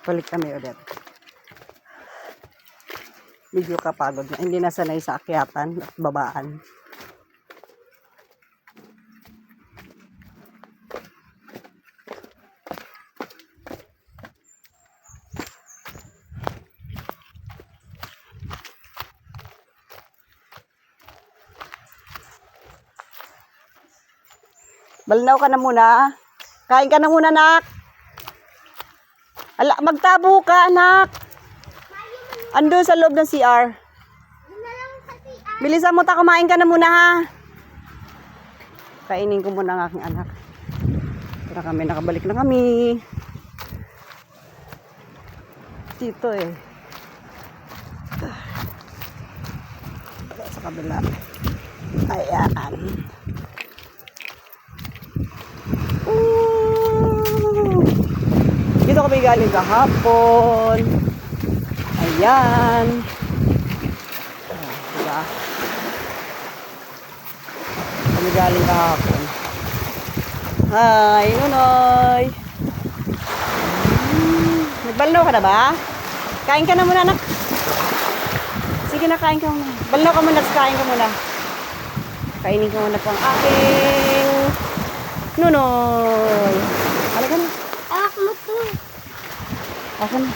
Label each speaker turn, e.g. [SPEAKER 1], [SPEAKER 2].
[SPEAKER 1] Balik kami ulit. Medyo kapagod na. Hindi nasanay sa akyatan at babaan. Balnaw ka na muna. Kain ka na muna, anak. Ala, magtabo ka, anak. Ando sa loob ng CR. Bilisan mo ta, kumain ka na muna, ha. Kainin ko muna ang aking anak. Tara kami, nakabalik na kami. Dito eh. Sa kabila. Ayan. Dito kami galing kahapon. Ayan. Diba? Kami galing kahapon. Hi, Nunoy. Nagbalnaw ka na ba? Kain ka na muna, anak. Sige na, kain ka muna. Balnaw ka muna, kain ka muna. Kainin ko muna pang aking Nunoy. Halika na.
[SPEAKER 2] Ako mo to.
[SPEAKER 1] Ako na.